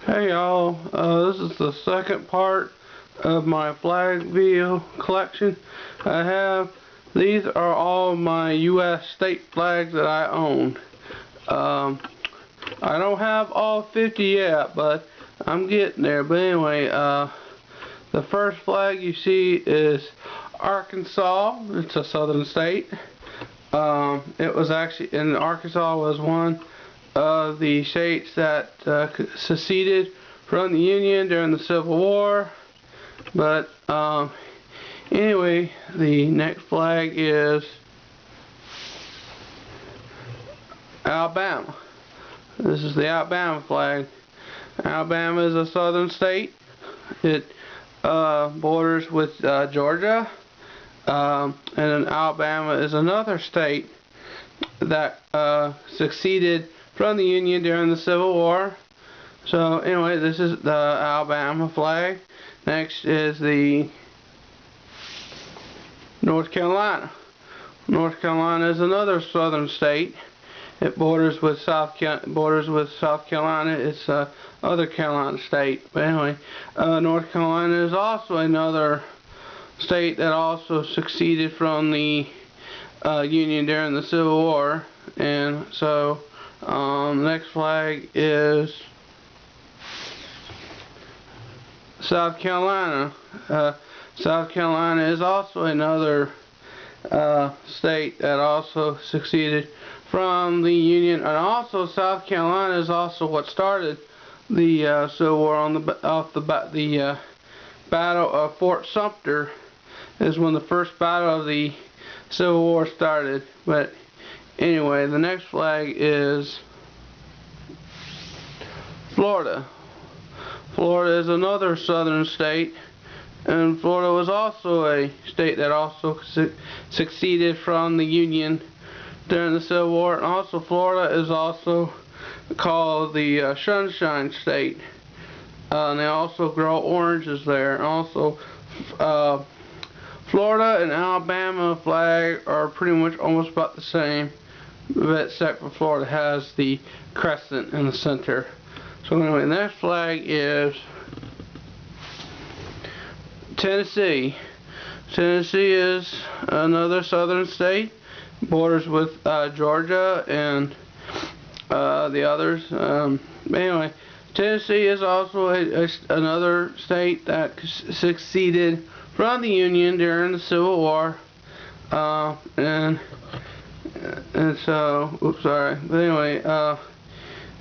Hey y'all, this is the second part of my flag video collection I have. These are all my U.S. state flags that I own. I don't have all 50 yet, but I'm getting there. But anyway, the first flag you see is Arkansas. It's a southern state. It was actually, and Arkansas was one of the states that seceded from the Union during the Civil War. But anyway, the next flag is Alabama. This is the Alabama flag. Alabama is a southern state. It borders with Georgia, and then Alabama is another state that seceded from the Union during the Civil War. So anyway, this is the Alabama flag. Next is the North Carolina. North Carolina is another southern state. It borders with South Carolina. It's other Carolina state. But anyway, North Carolina is also another state that also seceded from the Union during the Civil War. And so the next flag is South Carolina. South Carolina is also another state that also seceded from the Union, and also South Carolina is also what started the Civil War. On the Battle of Fort Sumter is when the first battle of the Civil War started. But anyway, the next flag is Florida. Florida is another southern state, and Florida was also a state that also seceded from the Union during the Civil War. And also Florida is also called the Sunshine State. And they also grow oranges there. And also Florida and Alabama flag are pretty much almost about the same, except for Florida has the crescent in the center. So anyway, the next flag is Tennessee. Tennessee is another southern state. Borders with Georgia and the others. Anyway, Tennessee is also another state that seceded from the Union during the Civil War. And so, oops, sorry. But anyway,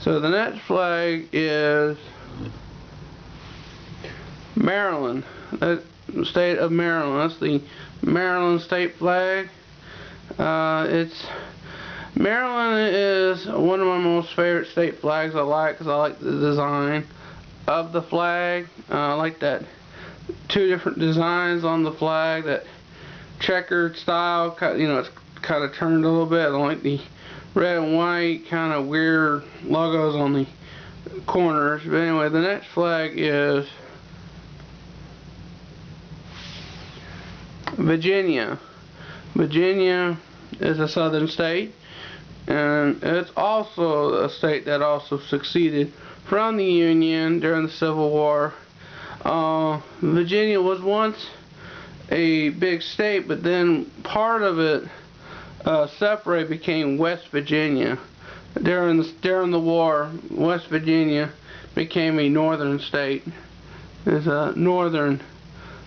so the next flag is Maryland. The state of Maryland. That's the Maryland state flag. Maryland is one of my most favorite state flags I like, because I like the design of the flag. I like that two different designs on the flag, that checkered style, you know, it's kind of turned a little bit. I don't like the red and white kind of weird logos on the corners. But anyway, the next flag is Virginia. Virginia is a southern state, and it's also a state that also seceded from the Union during the Civil War. Virginia was once a big state, but then part of it separated, became West Virginia. During the war, West Virginia became a northern state. It's a northern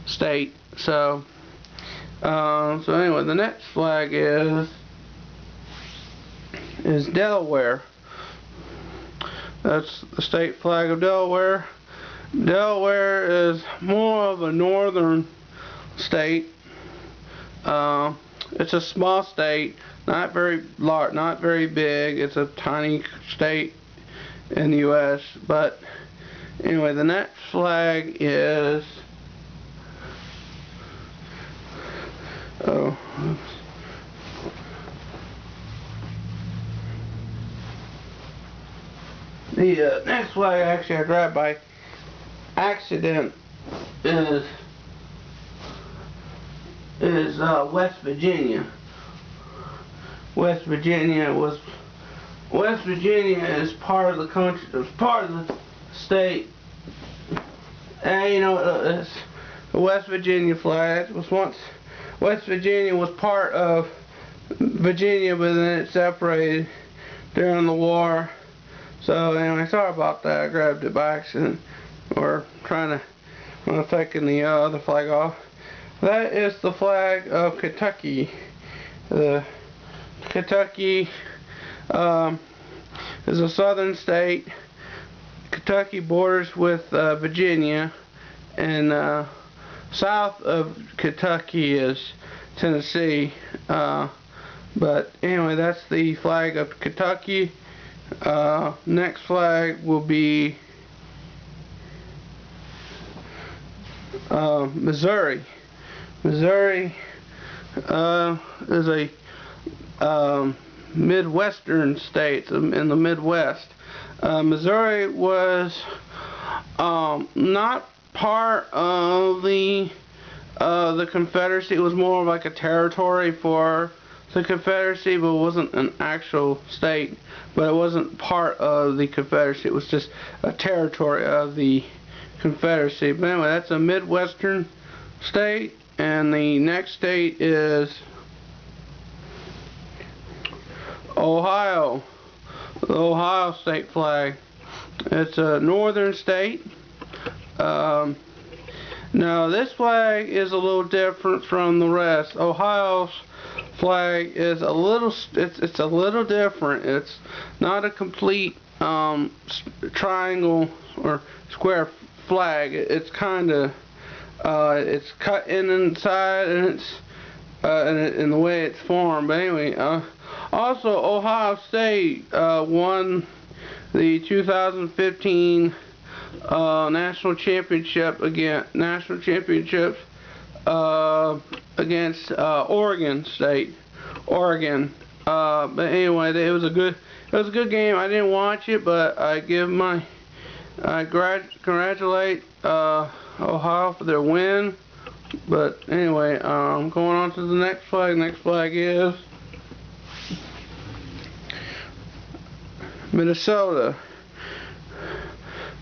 state. So anyway, the next flag is Delaware. That's the state flag of Delaware. Delaware is more of a northern state. It's a small state, not very large, not very big. It's a tiny state in the U.S. But anyway, the next flag is the next flag actually I grabbed by accident is West Virginia. West Virginia is part of the country. It was part of the state. And you know, the West Virginia flag was once, West Virginia was part of Virginia, but then it separated during the war. So anyway, sorry about that. I grabbed it by accident, or trying to, taking the other flag off. That is the flag of Kentucky. The Kentucky is a southern state. Kentucky borders with Virginia, and south of Kentucky is Tennessee. But anyway, that's the flag of Kentucky. Next flag will be Missouri. Missouri is a Midwestern state in the Midwest. Missouri was not part of the Confederacy. It was more like a territory for the Confederacy, but it wasn't an actual state. But it wasn't part of the Confederacy. It was just a territory of the Confederacy. But anyway, that's a Midwestern state. And the next state is Ohio. The Ohio state flag. It's a northern state. Now this flag is a little different from the rest. Ohio's flag is a little, it's a little different. It's not a complete triangle or square flag. It's kind of it's cut inside, and it's in the way it's formed. But anyway, also Ohio State won the 2015 national championships against Oregon State. Oregon. But anyway, it was a good game. I didn't watch it, but I congratulate Ohio for their win. But anyway, going on to the next flag. Next flag is Minnesota.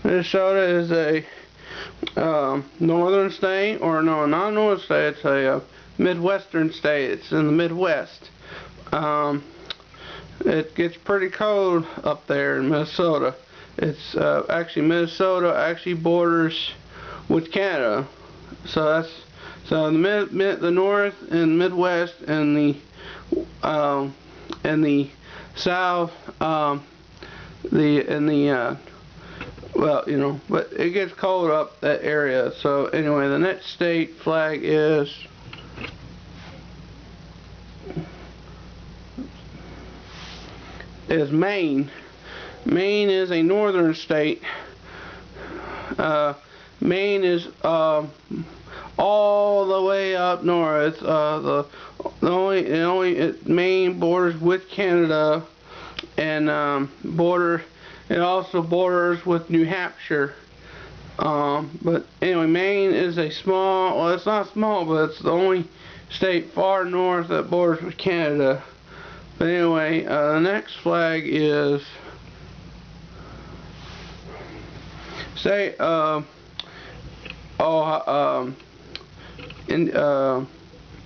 Minnesota is a northern state, or no, not a northern state. It's a Midwestern state. It's in the Midwest. It gets pretty cold up there in Minnesota. It's actually, Minnesota actually borders with Canada. So that's the north and Midwest and the south, well, you know, but it gets cold up that area. So anyway, the next state flag is Maine. Maine is a northern state. Maine is all the way up north. Maine borders with Canada, and it also borders with New Hampshire. But anyway, Maine is a small, well, it's not small, but it's the only state far north that borders with Canada. But anyway, the next flag is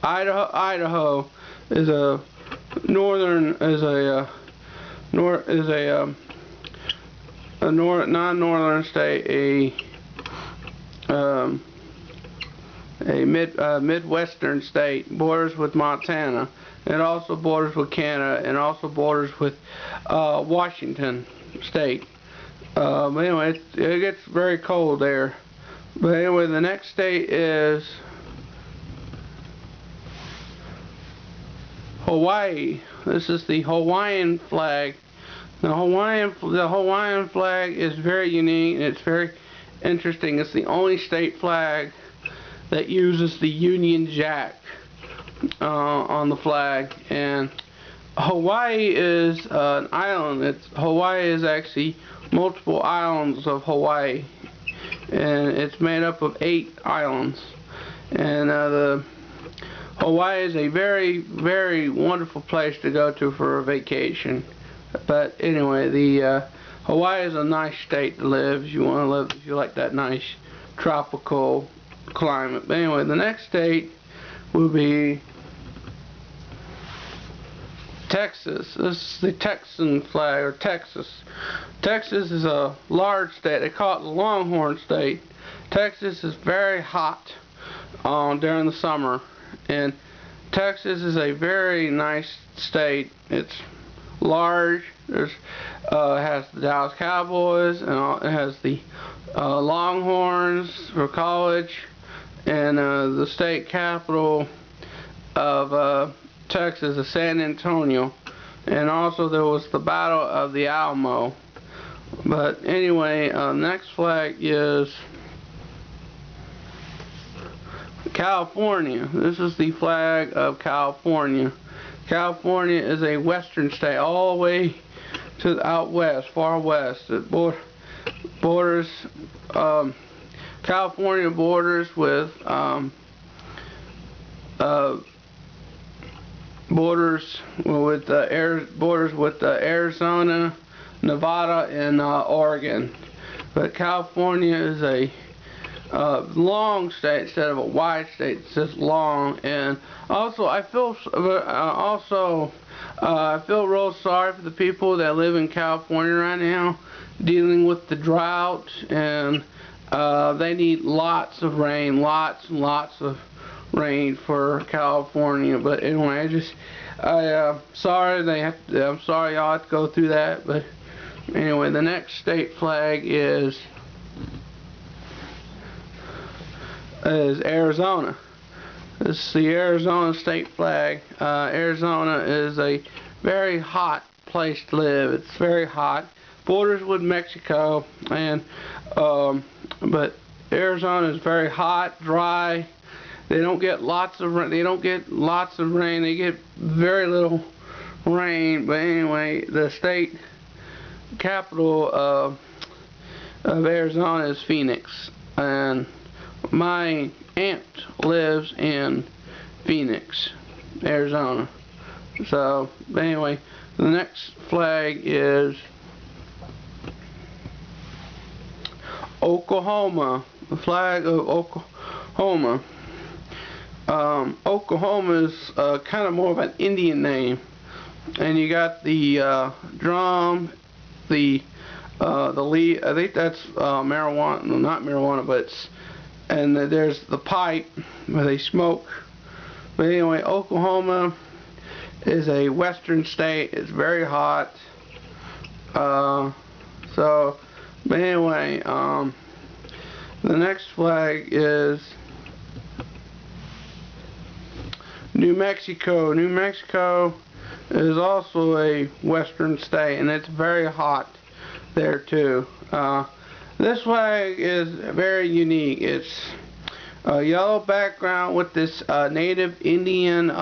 Idaho is a non-northern state, a Midwestern state, borders with Montana. It also borders with Canada, and also borders with Washington State. But anyway, it gets very cold there. But anyway, the next state is Hawaii. This is the Hawaiian flag. The Hawaiian flag is very unique, and it's very interesting. It's the only state flag that uses the Union Jack on the flag. And Hawaii is an island. Hawaii is actually multiple islands of Hawaii, and it's made up of 8 islands. And Hawaii is a very, very wonderful place to go to for a vacation. But anyway, the Hawaii is a nice state to live if you want to live, if you like that nice tropical climate. But anyway, the next state will be Texas. This is the Texan flag, or Texas. Texas is a large state. They call it the Longhorn State. Texas is very hot during the summer, and Texas is a very nice state. It's large. It has the Dallas Cowboys, and it has the Longhorns for college, and the state capital of Texas is San Antonio, and also there was the Battle of the Alamo. But anyway, next flag is California. This is the flag of California. California is a western state, all the way to the out west, far west. It borders California borders with Arizona, Nevada, and Oregon. But California is a long state instead of a wide state. It's just long. And also I feel real sorry for the people that live in California right now, dealing with the drought, and they need lots of rain, lots and lots of rain for California. But anyway, I'm sorry y'all have to go through that. But anyway, the next state flag is Arizona. This is the Arizona state flag. Arizona is a very hot place to live. It's very hot. Borders with Mexico, and but Arizona is very hot, dry. They don't get lots of rain. They get very little rain. But anyway, the state capital of Arizona is Phoenix, and my aunt lives in Phoenix, Arizona. So anyway, the next flag is Oklahoma. The flag of Oklahoma. Oklahoma is kind of more of an Indian name, and you got the drum, the lead. I think that's marijuana. No, not marijuana, but it's, and there's the pipe where they smoke. But anyway, Oklahoma is a western state. It's very hot. But anyway, the next flag is New Mexico. New Mexico is also a western state, and it's very hot there too. This flag is very unique. It's a yellow background with this native Indian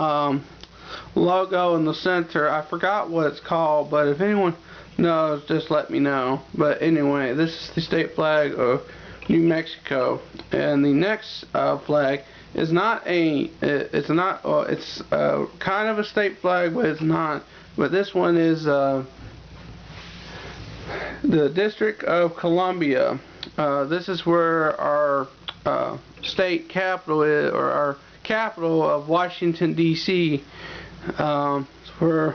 logo in the center. I forgot what it's called, but if anyone knows, just let me know. But anyway, this is the state flag of New Mexico. And the next flag is not a, it's kind of a state flag, but it's not. But this one is the District of Columbia. This is where our state capital is, or our capital of Washington, D.C. Where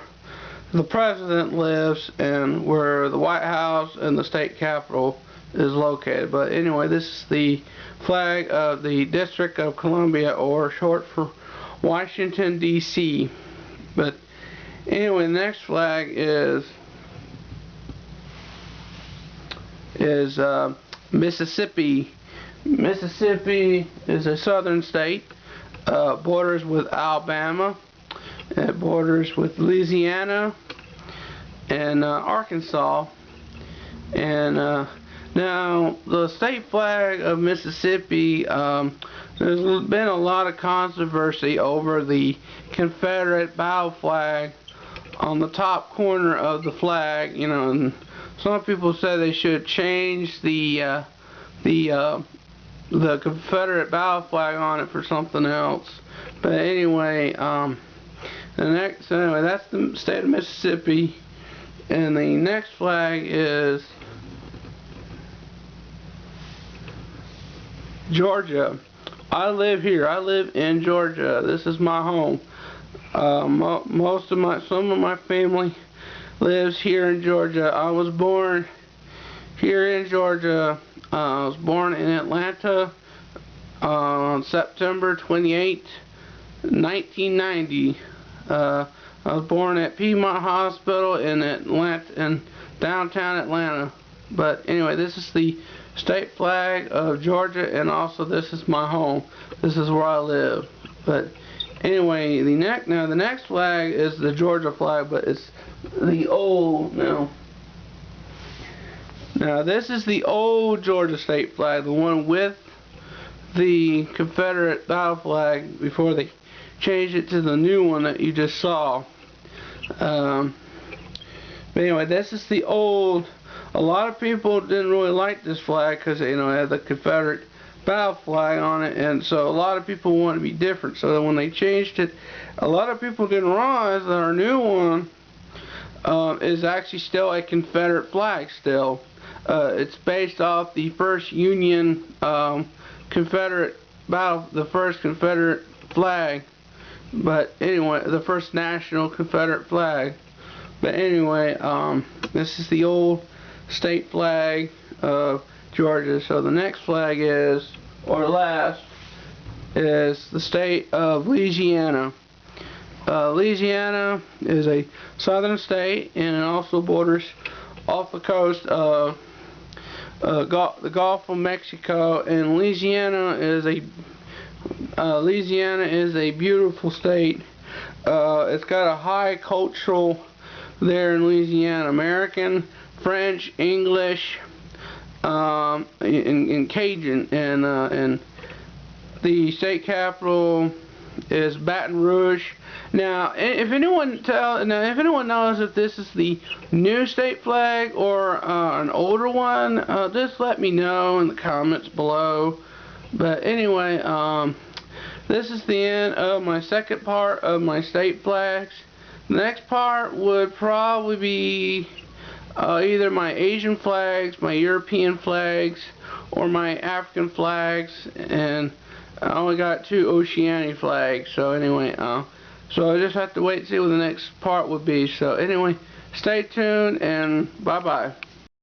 the president lives, and where the White House and the state capitol is located. But anyway, this is the flag of the District of Columbia, or short for Washington, D.C. But anyway, the next flag is Mississippi. Mississippi is a southern state. Borders with Alabama. It borders with Louisiana and Arkansas. And now the state flag of Mississippi, there's been a lot of controversy over the Confederate battle flag on the top corner of the flag. You know, and some people say they should change the Confederate battle flag on it for something else. But anyway, that's the state of Mississippi. And the next flag is Georgia. I live here. I live in Georgia. This is my home. Some of my family lives here in Georgia. I was born here in Georgia. I was born in Atlanta on September 28, 1990. I was born at Piedmont Hospital in downtown Atlanta. But anyway, this is the state flag of Georgia, and also this is my home. This is where I live. But anyway, the next flag is the Georgia flag, but it's the old now. Now this is the old Georgia state flag, the one with the Confederate battle flag before they changed it to the new one that you just saw. But anyway, this is the old. A lot of people didn't really like this flag because it had the Confederate battle flag on it, and so a lot of people want to be different. So when they changed it, a lot of people didn't realize that our new one is actually still a Confederate flag still. It's based off the first Union Confederate battle, the first Confederate flag. But anyway, the first national Confederate flag. But anyway, this is the old state flag of Georgia. So the next flag is, or last, is the state of Louisiana. Louisiana is a southern state, and it also borders off the coast of the Gulf of Mexico. And Louisiana is a beautiful state. It's got a high cultural there in Louisiana. American, French, English, and Cajun. And the state capital is Baton Rouge. Now, if anyone knows if this is the new state flag or an older one, just let me know in the comments below. But anyway, this is the end of my second part of my state flags. The next part would probably be either my Asian flags, my European flags, or my African flags, and I only got 2 Oceanic flags. So anyway, so I just have to wait and see what the next part would be. So anyway, stay tuned and bye bye.